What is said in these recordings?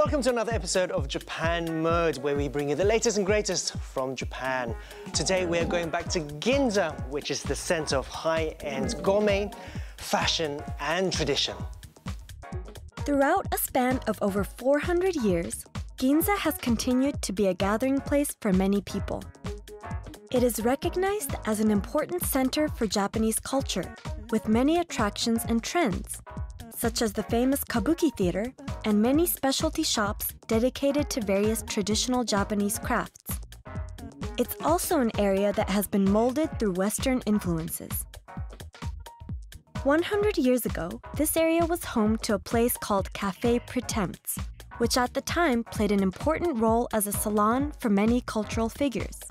Welcome to another episode of Japan Mode, where we bring you the latest and greatest from Japan. Today we're going back to Ginza, which is the center of high-end gourmet, fashion and tradition. Throughout a span of over 400 years, Ginza has continued to be a gathering place for many people. It is recognized as an important center for Japanese culture, with many attractions and trends, such as the famous Kabuki Theater and many specialty shops dedicated to various traditional Japanese crafts. It's also an area that has been molded through Western influences. 100 years ago, this area was home to a place called Café Pretemps, which at the time played an important role as a salon for many cultural figures.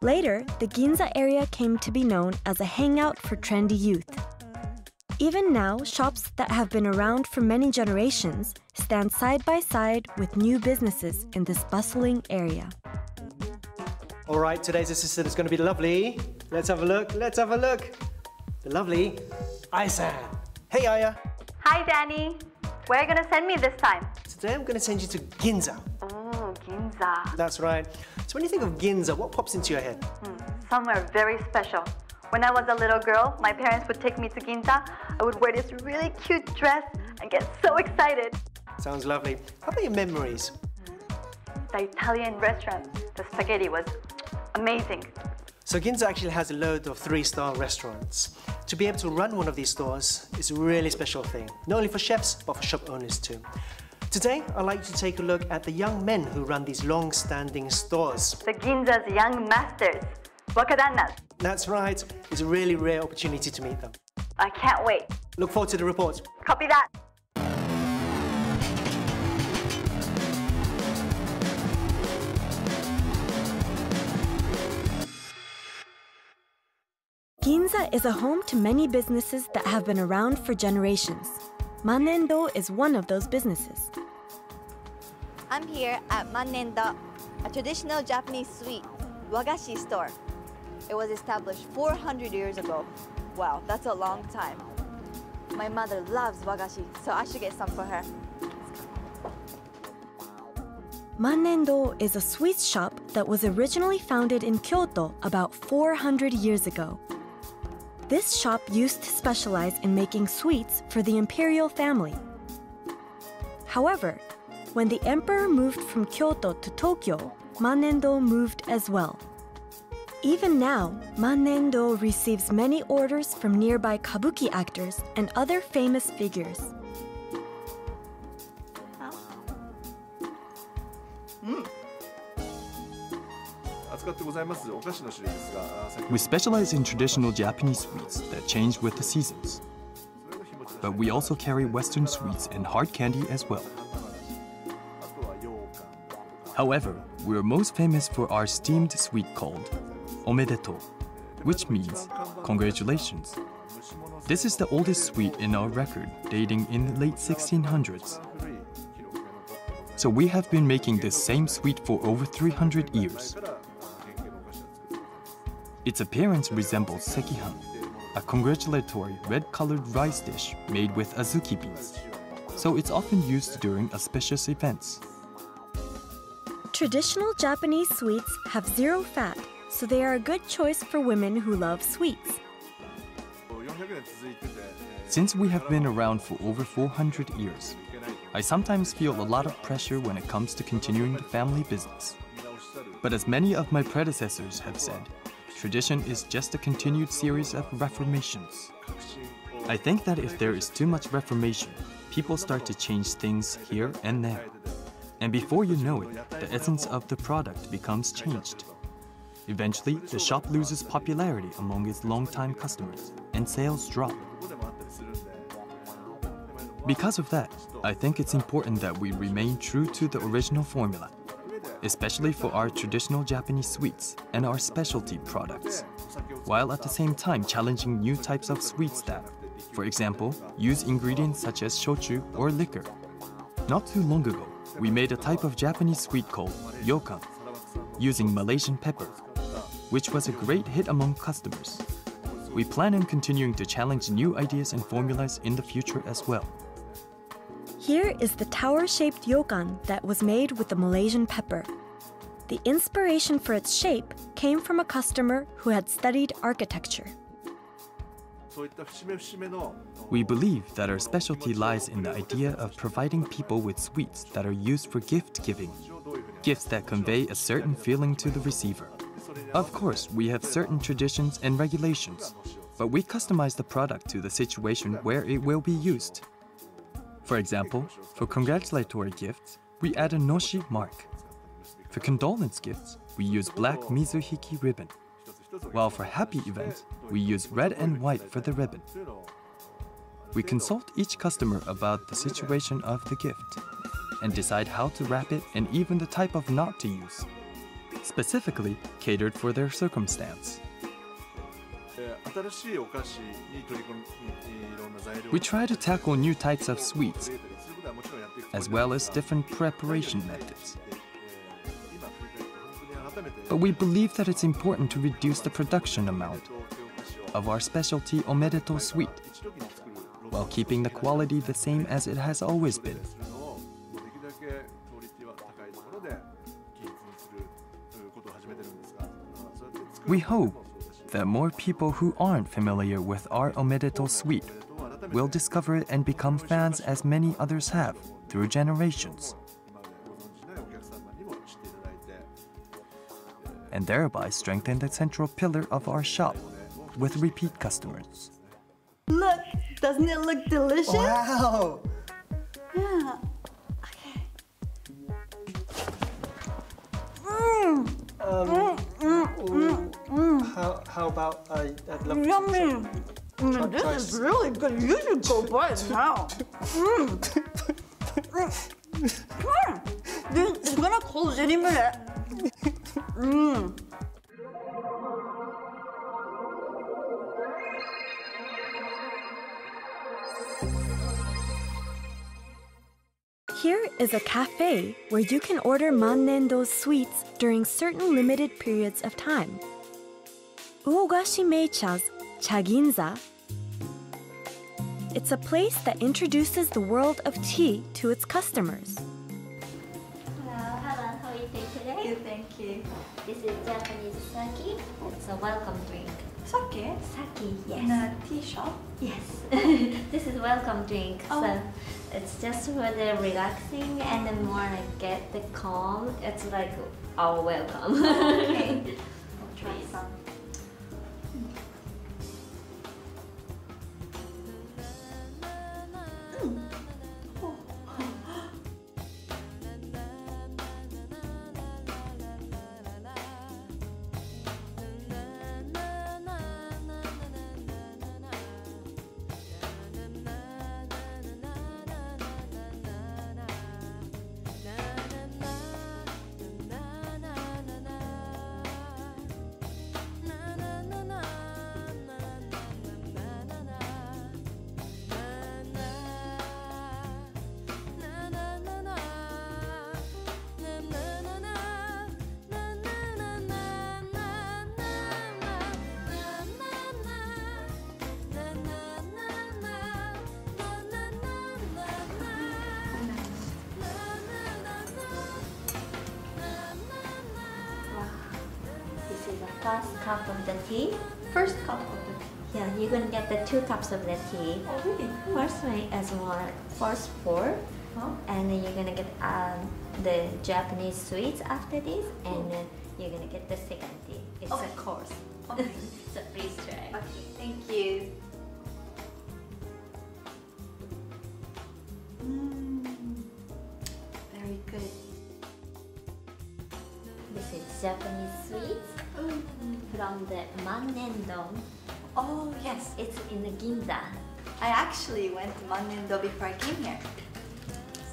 Later, the Ginza area came to be known as a hangout for trendy youth. Even now, shops that have been around for many generations stand side by side with new businesses in this bustling area. All right, today's assistant is going to be lovely. Let's have a look, The lovely Aya-san. Hey, Aya. Hi, Danny. Where are you going to send me this time? Today I'm going to send you to Ginza. Oh, Ginza. That's right. So when you think of Ginza, what pops into your head? Somewhere very special. When I was a little girl, my parents would take me to Ginza. I would wear this really cute dress and get so excited. Sounds lovely. How about your memories? The Italian restaurant, the spaghetti was amazing. So Ginza actually has a load of 3-star restaurants. To be able to run one of these stores is a really special thing, not only for chefs, but for shop owners too. Today, I'd like to take a look at the young men who run these long-standing stores. The Ginza's young masters, wakadannas. That's right. It's a really rare opportunity to meet them. I can't wait. Look forward to the report. Copy that. Ginza is a home to many businesses that have been around for generations. Manendo is one of those businesses. I'm here at Manendo, a traditional Japanese sweet wagashi store. It was established 400 years ago. Wow, that's a long time. My mother loves wagashi, so I should get some for her. Manendo is a sweets shop that was originally founded in Kyoto about 400 years ago. This shop used to specialize in making sweets for the imperial family. However, when the emperor moved from Kyoto to Tokyo, Manendo moved as well. Even now, Manendo receives many orders from nearby kabuki actors and other famous figures. We specialize in traditional Japanese sweets that change with the seasons. But we also carry Western sweets and hard candy as well. However, we are most famous for our steamed sweet called omedetou, which means congratulations. This is the oldest sweet in our record, dating in the late 1600s. So we have been making this same sweet for over 300 years. Its appearance resembles sekihan, a congratulatory red-colored rice dish made with azuki beans. So it's often used during auspicious events. Traditional Japanese sweets have zero fat, so they are a good choice for women who love sweets. Since we have been around for over 400 years, I sometimes feel a lot of pressure when it comes to continuing the family business. But as many of my predecessors have said, tradition is just a continued series of reformations. I think that if there is too much reformation, people start to change things here and there. And before you know it, the essence of the product becomes changed. Eventually, the shop loses popularity among its longtime customers, and sales drop. Because of that, I think it's important that we remain true to the original formula, especially for our traditional Japanese sweets and our specialty products, while at the same time challenging new types of sweets that, for example, use ingredients such as shochu or liquor. Not too long ago, we made a type of Japanese sweet called ryokan, using Malaysian pepper, which was a great hit among customers. We plan on continuing to challenge new ideas and formulas in the future as well. Here is the tower-shaped ryokan that was made with the Malaysian pepper. The inspiration for its shape came from a customer who had studied architecture. We believe that our specialty lies in the idea of providing people with sweets that are used for gift giving, gifts that convey a certain feeling to the receiver. Of course, we have certain traditions and regulations, but we customize the product to the situation where it will be used. For example, for congratulatory gifts, we add a noshi mark. For condolence gifts, we use black mizuhiki ribbon, while for happy events, we use red and white for the ribbon. We consult each customer about the situation of the gift and decide how to wrap it and even the type of knot to use, specifically catered for their circumstance. We try to tackle new types of sweets, as well as different preparation methods. But we believe that it's important to reduce the production amount of our specialty omedetou sweet, while keeping the quality the same as it has always been. We hope that more people who aren't familiar with our omedetou sweet will discover it and become fans as many others have through generations, and thereby strengthen the central pillar of our shop with repeat customers. Look, doesn't it look delicious? Wow! Yeah. How about I'd love Yummy. Try- This is really good. You should go buy it now. It's gonna close any minute. Here is a cafe where you can order Mannendo's sweets during certain limited periods of time. Uogashi Meicha's Ginza. It's a place that introduces the world of tea to its customers. Hello, how are you doing today? Good, thank you. This is Japanese sake. It's a welcome drink. Sake? Sake, yes. In a tea shop? Yes. This is welcome drink. Oh. So it's just for the relaxing and then more like get the calm. It's like our welcome. Okay. I'll try some. This is the first cup of the tea. First cup of the tea. Yeah, you're gonna get the 2 cups of the tea. Oh, really? First one is more first pour, Huh? and then you're gonna get the Japanese sweets after this, and then you're gonna get the second tea. It's Okay. a course. Okay. So please try. Okay, thank you. Very good. This is Japanese sweets from the Mannendo. Oh, yes. It's in the Ginza. I actually went to Mannendo before I came here.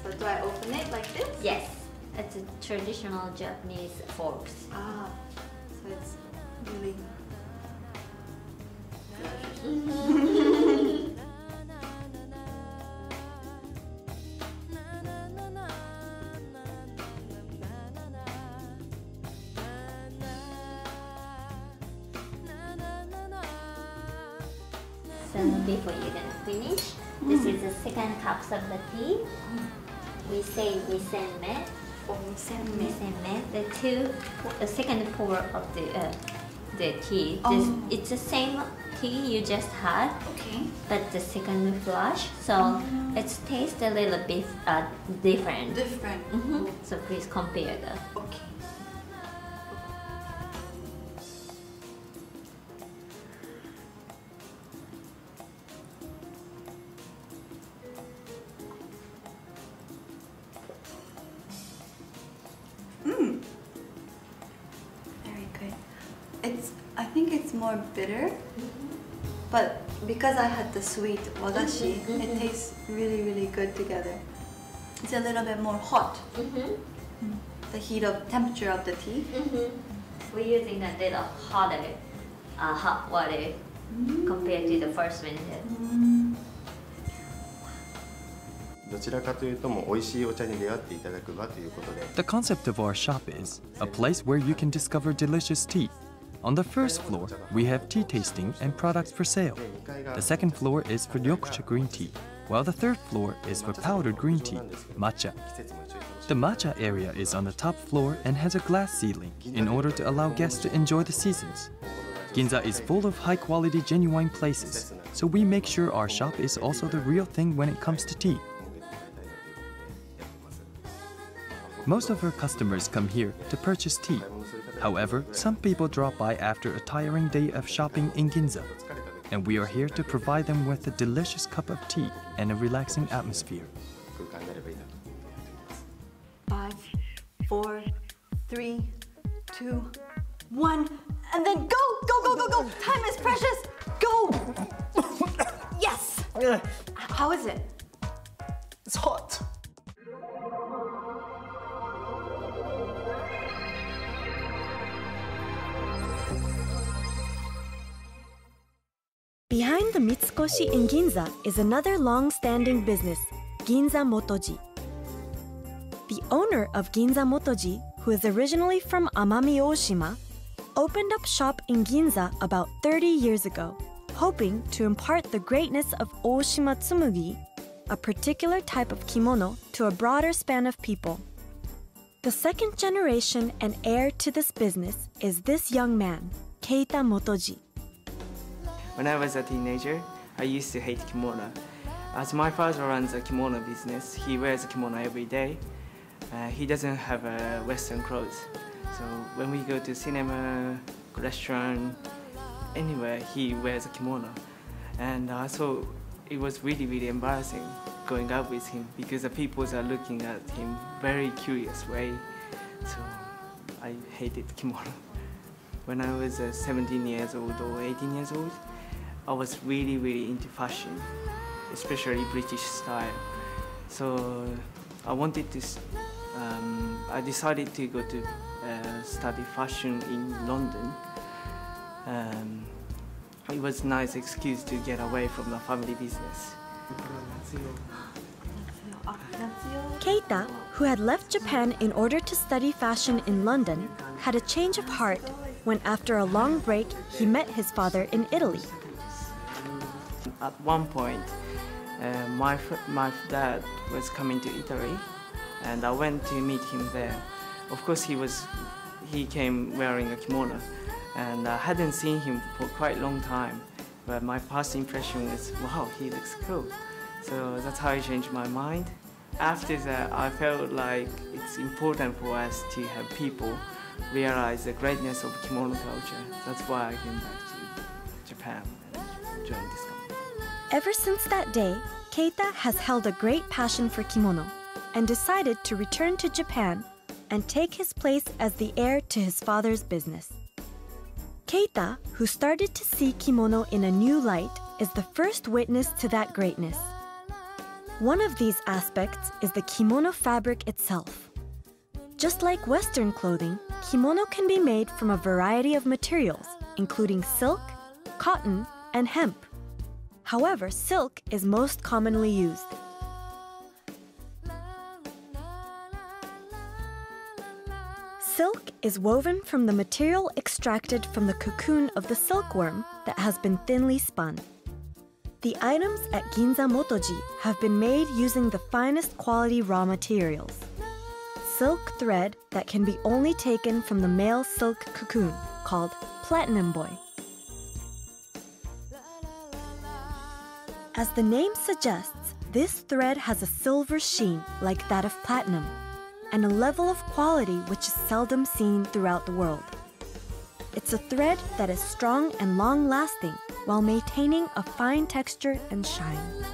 So do I open it like this? Yes, it's a traditional Japanese forks. Ah, so it's really... So before you're gonna finish, This is the second cups of the tea. We say misenme. The second pour of the tea. It's the same tea you just had, but the second flush, so it tastes a little bit different. So please compare the. Very good. I think it's more bitter, but because I had the sweet wagashi, it tastes really, really good together. It's a little bit more hot. The temperature of the tea. We're using a little hotter hot water compared to the first one. どちらかというともう美味しいお茶に出会っていただく場ということで。The concept of our shop is a place where you can discover delicious tea. On the first floor, we have tea tasting and products for sale. The second floor is for ryokucha green tea, while the third floor is for powdered green tea, matcha. The matcha area is on the top floor and has a glass ceiling in order to allow guests to enjoy the seasons. Ginza is full of high-quality, genuine places, so we make sure our shop is also the real thing when it comes to tea. Most of our customers come here to purchase tea. However, some people drop by after a tiring day of shopping in Ginza, and we are here to provide them with a delicious cup of tea and a relaxing atmosphere. 5, 4, 3, 2, 1, and then go, go, go, go, go! Time is precious! Go! Yes! How is it? It's hot. Behind the Mitsukoshi in Ginza is another long-standing business, Ginza Motoji. The owner of Ginza Motoji, who is originally from Amami Oshima, opened up shop in Ginza about 30 years ago, hoping to impart the greatness of Oshima Tsumugi, a particular type of kimono, to a broader span of people. The second generation and heir to this business is this young man, Keita Motoji. When I was a teenager, I used to hate kimono. As my father runs a kimono business, he wears a kimono every day. He doesn't have Western clothes. So when we go to cinema, restaurant, anywhere, he wears a kimono. And so it was really, really embarrassing going out with him because the people are looking at him very curious way. So I hated kimono. When I was 17 years old or 18 years old, I was really, really into fashion, especially British style. So I wanted to, I decided to go to study fashion in London. It was a nice excuse to get away from the family business. Keita, who had left Japan in order to study fashion in London, had a change of heart when after a long break he met his father in Italy. At one point, my dad was coming to Italy, and I went to meet him there. Of course, he came wearing a kimono, and I hadn't seen him for quite a long time. But my first impression was, wow, he looks cool. So that's how I changed my mind. After that, I felt like it's important for us to have people realize the greatness of kimono culture. That's why I came back to Japan and joined this company. Ever since that day, Keita has held a great passion for kimono and decided to return to Japan and take his place as the heir to his father's business. Keita, who started to see kimono in a new light, is the first witness to that greatness. One of these aspects is the kimono fabric itself. Just like Western clothing, kimono can be made from a variety of materials, including silk, cotton, and hemp. However, silk is most commonly used. Silk is woven from the material extracted from the cocoon of the silkworm that has been thinly spun. The items at Ginza Motoji have been made using the finest quality raw materials. Silk thread that can be only taken from the male silk cocoon, called Platinum Boy. As the name suggests, this thread has a silver sheen like that of platinum, and a level of quality which is seldom seen throughout the world. It's a thread that is strong and long-lasting while maintaining a fine texture and shine.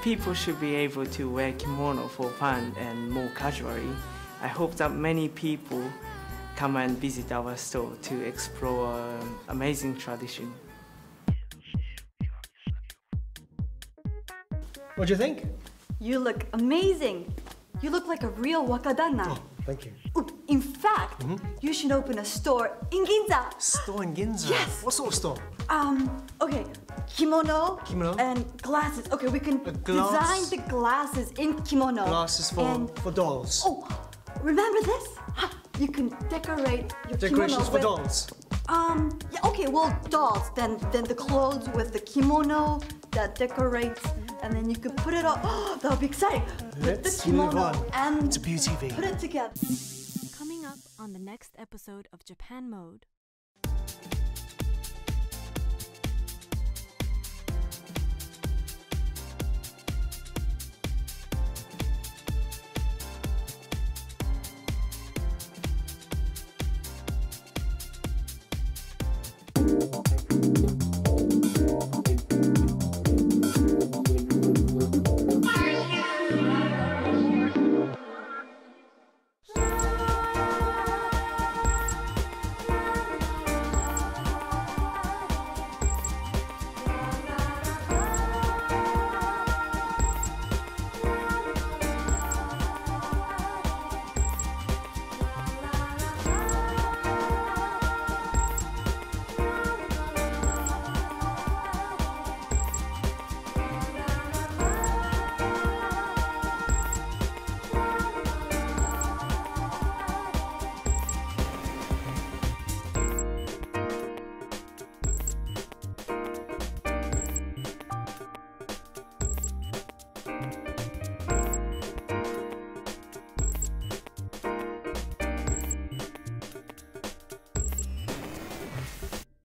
People should be able to wear kimono for fun and more casually. I hope that many people come and visit our store to explore amazing tradition. What do you think? You look amazing. You look like a real wakadana. Oh, thank you. Ooh, in fact, you should open a store in Ginza. Store in Ginza? Yes. What sort of store? Okay, kimono, Kimono. and glasses. Okay, we can glass. design the glasses in kimono. Glasses for dolls. Oh, remember this? You can decorate your Decorations kimono for with, dolls. Yeah, okay, well, dolls. Then the clothes with the kimono that decorates, and then you could put it on. Oh, that would be exciting. Put Let's the kimono move on and to Beauty V. put it together. Coming up on the next episode of Japan Mode,